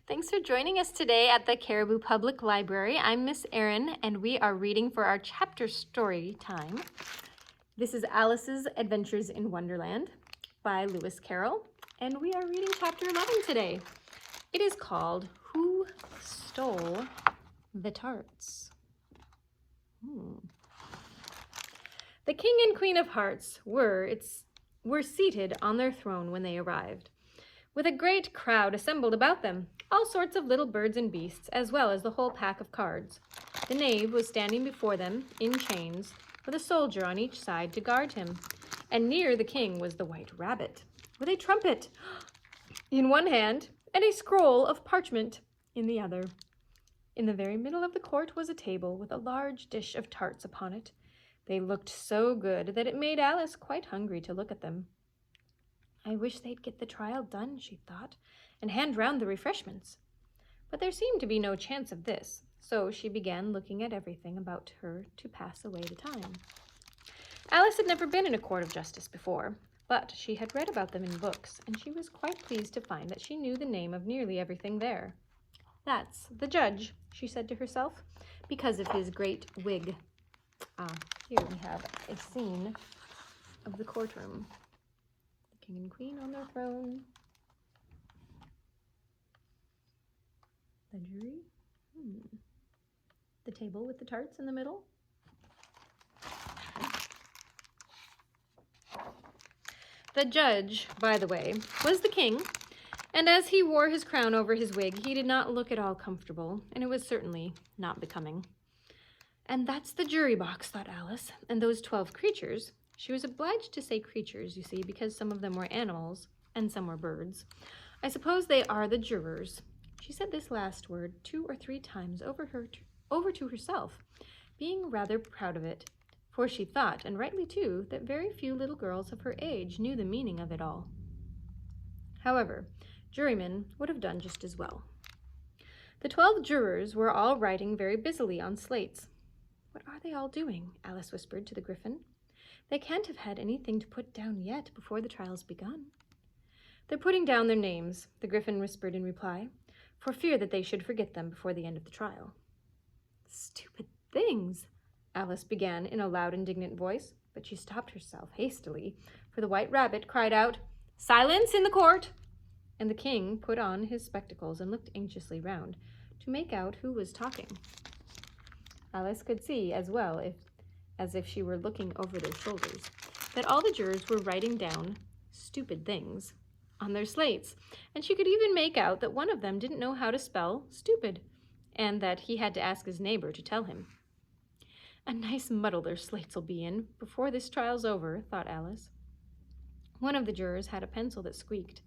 Thanks for joining us today at the Caribou Public Library. I'm Miss Erin, and we are reading for our chapter story time. This is Alice's Adventures in Wonderland by Lewis Carroll, and we are reading chapter 11 today. It is called Who Stole the Tarts? The King and Queen of Hearts were seated on their throne when they arrived, with a great crowd assembled about them, all sorts of little birds and beasts, as well as the whole pack of cards. The knave was standing before them in chains, with a soldier on each side to guard him, and near the king was the white rabbit, with a trumpet in one hand and a scroll of parchment in the other. In the very middle of the court was a table with a large dish of tarts upon it. They looked so good that it made Alice quite hungry to look at them. I wish they'd get the trial done, she thought, and hand round the refreshments. But there seemed to be no chance of this, so she began looking at everything about her to pass away the time. Alice had never been in a court of justice before, but she had read about them in books, and she was quite pleased to find that she knew the name of nearly everything there. That's the judge, she said to herself, because of his great wig. Here we have a scene of the courtroom. The king and queen on their throne. The jury. The table with the tarts in the middle. The judge, by the way, was the king, and as he wore his crown over his wig, he did not look at all comfortable, and it was certainly not becoming. And that's the jury box, thought Alice, and those 12 creatures. She was obliged to say creatures, you see, because some of them were animals and some were birds. I suppose they are the jurors. She said this last word 2 or 3 times over to herself, being rather proud of it, for she thought, and rightly too, that very few little girls of her age knew the meaning of it all. However, jurymen would have done just as well. The 12 jurors were all writing very busily on slates. What are they all doing? Alice whispered to the Griffin. They can't have had anything to put down yet before the trial's begun. They're putting down their names, the Griffin whispered in reply, for fear that they should forget them before the end of the trial. Stupid things, Alice began in a loud, indignant voice, but she stopped herself hastily, for the white rabbit cried out, "Silence in the court!" And the king put on his spectacles and looked anxiously round to make out who was talking. Alice could see as well as if she were looking over their shoulders, that all the jurors were writing down stupid things on their slates, and she could even make out that one of them didn't know how to spell stupid, and that he had to ask his neighbor to tell him. A nice muddle their slates'll be in before this trial's over, thought Alice. One of the jurors had a pencil that squeaked.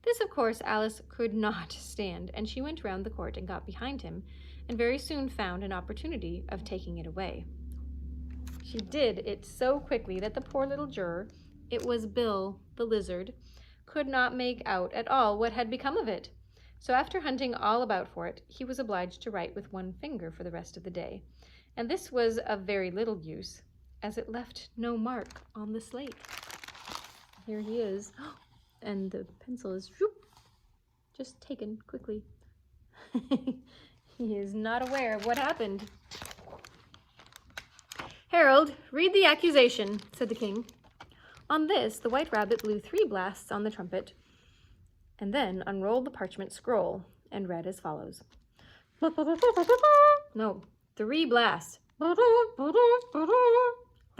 This, of course, Alice could not stand, and she went round the court and got behind him, and very soon found an opportunity of taking it away. She did it so quickly that the poor little juror, it was Bill the lizard, could not make out at all what had become of it. So after hunting all about for it, he was obliged to write with one finger for the rest of the day, and this was of very little use, as it left no mark on the slate. Here he is, and the pencil is just taken quickly. He is not aware of what happened. "Herald, read the accusation," said the king. On this, the white rabbit blew 3 blasts on the trumpet, and then unrolled the parchment scroll and read as follows. No, 3 blasts. "The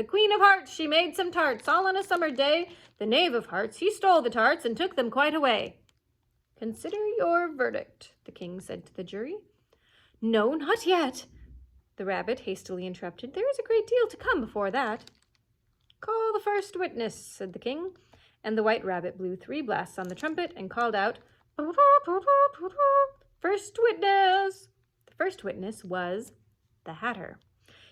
Queen of Hearts, she made some tarts, all on a summer day. The Knave of Hearts, he stole the tarts and took them quite away." "Consider your verdict," the king said to the jury. "No, not yet," the rabbit hastily interrupted. "There is a great deal to come before that." "Call the first witness," said the king, and the white rabbit blew 3 blasts on the trumpet and called out, "First witness!" The first witness was the Hatter.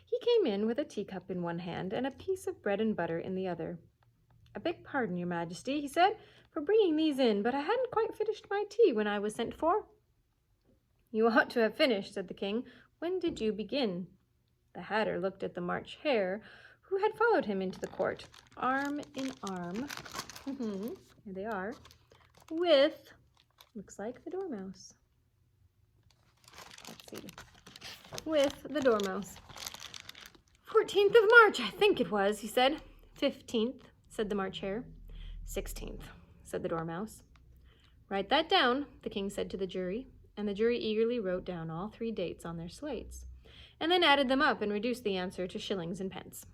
He came in with a teacup in one hand and a piece of bread and butter in the other. "I beg pardon, Your Majesty," he said, "for bringing these in, but I hadn't quite finished my tea when I was sent for." "You ought to have finished," said the king. "When did you begin?" The Hatter looked at the March Hare, who had followed him into the court, arm in arm. Here they are, with, looks like, the Dormouse. see, with the Dormouse. 14th of March, I think it was, he said. 15th, said the March Hare. 16th, said the Dormouse. Write that down, the king said to the jury, and the jury eagerly wrote down all 3 dates on their slates, and then added them up and reduced the answer to shillings and pence.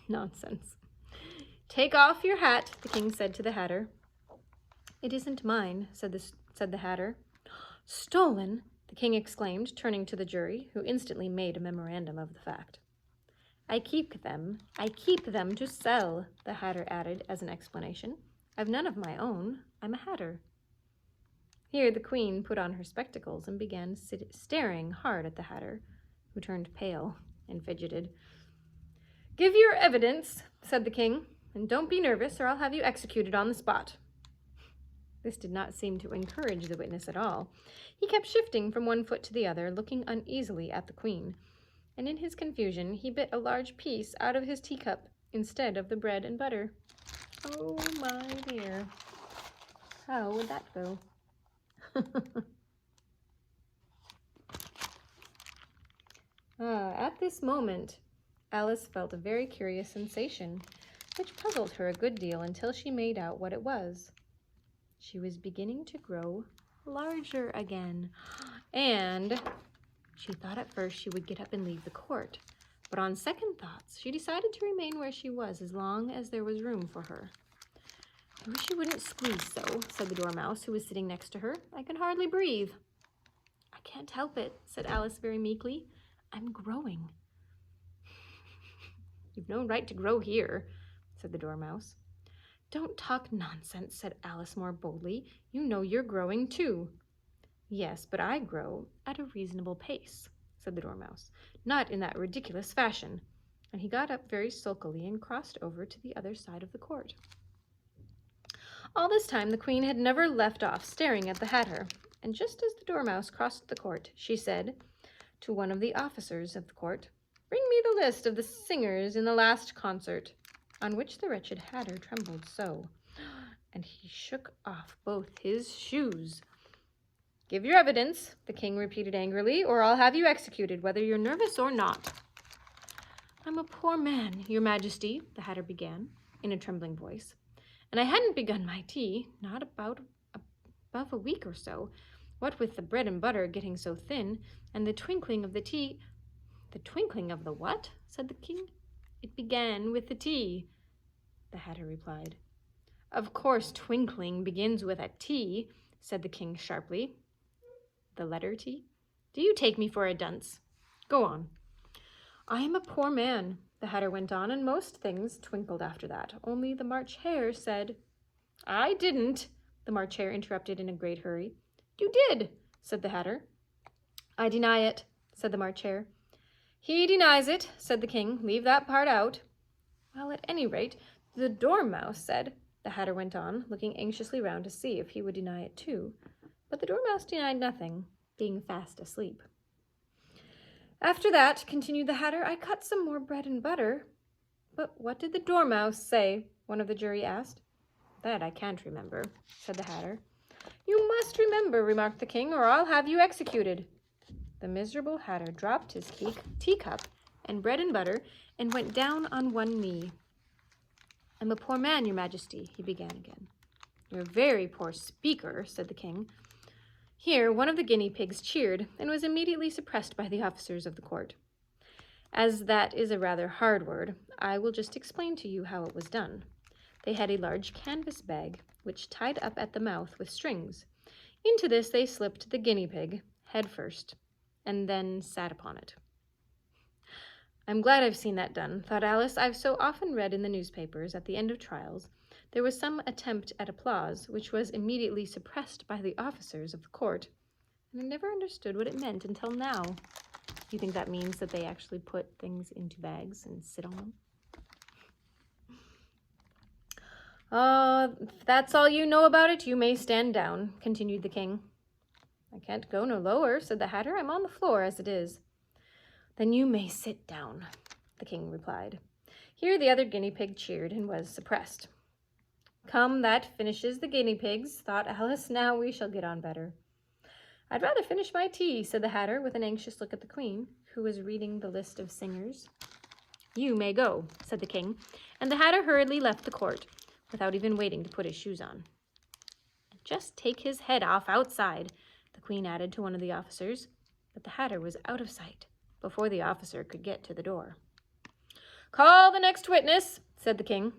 Nonsense. Take off your hat, the king said to the Hatter. It isn't mine, said the Hatter. Stolen, the king exclaimed, turning to the jury, who instantly made a memorandum of the fact. I keep them to sell, the Hatter added as an explanation. I've none of my own. I'm a Hatter. Here the queen put on her spectacles and began staring hard at the Hatter, who turned pale and fidgeted. Give your evidence, said the king, and don't be nervous or I'll have you executed on the spot. This did not seem to encourage the witness at all. He kept shifting from one foot to the other, looking uneasily at the queen, and in his confusion he bit a large piece out of his teacup instead of the bread and butter. Oh my dear. How would that go? At this moment, Alice felt a very curious sensation, which puzzled her a good deal until she made out what it was. She was beginning to grow larger again, and she thought at first she would get up and leave the court, but on second thoughts, she decided to remain where she was as long as there was room for her. I wish you wouldn't squeeze so, said the Dormouse, who was sitting next to her. I can hardly breathe. I can't help it, said Alice very meekly. I'm growing. You've no right to grow here, said the Dormouse. Don't talk nonsense, said Alice more boldly. You know you're growing too. Yes, but I grow at a reasonable pace, said the Dormouse, not in that ridiculous fashion. And he got up very sulkily and crossed over to the other side of the court. All this time the queen had never left off staring at the Hatter, and just as the Dormouse crossed the court, she said to one of the officers of the court, Bring me the list of the singers in the last concert, on which the wretched Hatter trembled so, and he shook off both his shoes. Give your evidence, the king repeated angrily, or I'll have you executed, whether you're nervous or not. I'm a poor man, your majesty, the Hatter began, in a trembling voice, and I hadn't begun my tea, not above a week or so, what with the bread and butter getting so thin, and the twinkling of the tea. The twinkling of the what? Said the king. It began with the tea, the Hatter replied. Of course twinkling begins with a T, said the king sharply. The letter T? Do you take me for a dunce? Go on. I am a poor man, the Hatter went on, and most things twinkled after that. Only the March Hare said, I didn't, the March Hare interrupted in a great hurry. You did, said the Hatter. I deny it, said the March Hare. He denies it, said the king. Leave that part out. Well, at any rate, the Dormouse said, the Hatter went on, looking anxiously round to see if he would deny it too. But the Dormouse denied nothing, being fast asleep. After that, continued the Hatter, I cut some more bread and butter. But what did the Dormouse say? One of the jury asked. That I can't remember, said the Hatter. You must remember, remarked the king, or I'll have you executed. The miserable Hatter dropped his teacup and bread and butter and went down on one knee. I'm a poor man, your majesty, he began again. You're a very poor speaker, said the king. Here one of the guinea pigs cheered and was immediately suppressed by the officers of the court. As that is a rather hard word, I will just explain to you how it was done. They had a large canvas bag, which tied up at the mouth with strings. Into this they slipped the guinea pig, head first, and then sat upon it. I'm glad I've seen that done, thought Alice. I've so often read in the newspapers at the end of trials there was some attempt at applause, which was immediately suppressed by the officers of the court, and I never understood what it meant until now. Do you think that means that they actually put things into bags and sit on them? If that's all you know about it, you may stand down, continued the king. I can't go no lower, said the Hatter. I'm on the floor as it is. Then you may sit down, the king replied. Here the other guinea pig cheered and was suppressed. Come, that finishes the guinea pigs, thought Alice. Now we shall get on better. I'd rather finish my tea, said the Hatter, with an anxious look at the Queen, who was reading the list of singers. You may go, said the King, and the Hatter hurriedly left the court, without even waiting to put his shoes on. Just take his head off outside, the Queen added to one of the officers, but the Hatter was out of sight before the officer could get to the door. Call the next witness, said the King.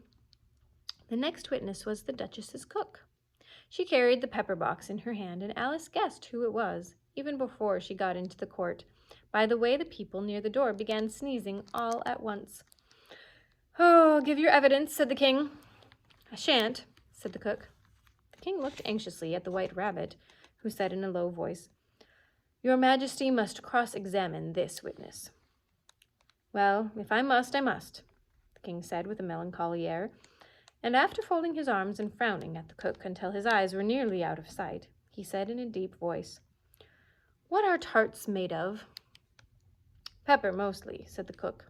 The next witness was the Duchess's cook. She carried the pepper box in her hand, and Alice guessed who it was, even before she got into the court, by the way the people near the door began sneezing all at once. Oh, give your evidence, said the King. I shan't, said the cook. The King looked anxiously at the White Rabbit, who said in a low voice, Your Majesty must cross-examine this witness. Well, if I must, I must, the King said with a melancholy air, and after folding his arms and frowning at the cook until his eyes were nearly out of sight, he said in a deep voice, What are tarts made of? Pepper, mostly, said the cook.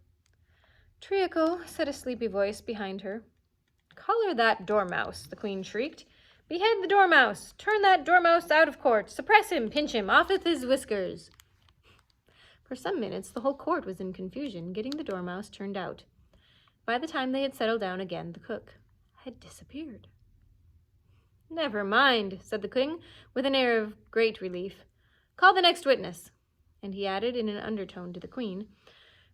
Treacle, said a sleepy voice behind her. Collar that dormouse, the Queen shrieked. Behead the dormouse! Turn that dormouse out of court! Suppress him! Pinch him! Off with his whiskers! For some minutes the whole court was in confusion, getting the dormouse turned out. By the time they had settled down again, the cook had disappeared. Never mind, said the King, with an air of great relief. Call the next witness. And he added in an undertone to the Queen,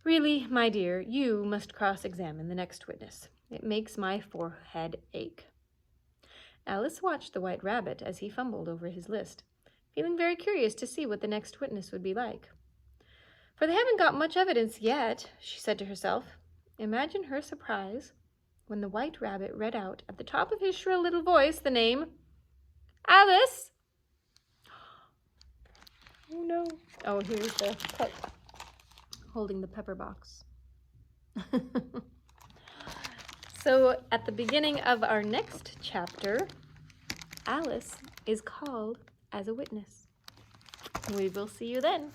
Really, my dear, you must cross-examine the next witness. It makes my forehead ache. Alice watched the White Rabbit as he fumbled over his list, feeling very curious to see what the next witness would be like. For they haven't got much evidence yet, she said to herself. Imagine her surprise when the White Rabbit read out at the top of his shrill little voice the name Alice. Oh no. Oh, here's the cook holding the pepper box. So at the beginning of our next chapter, Alice is called as a witness. We will see you then.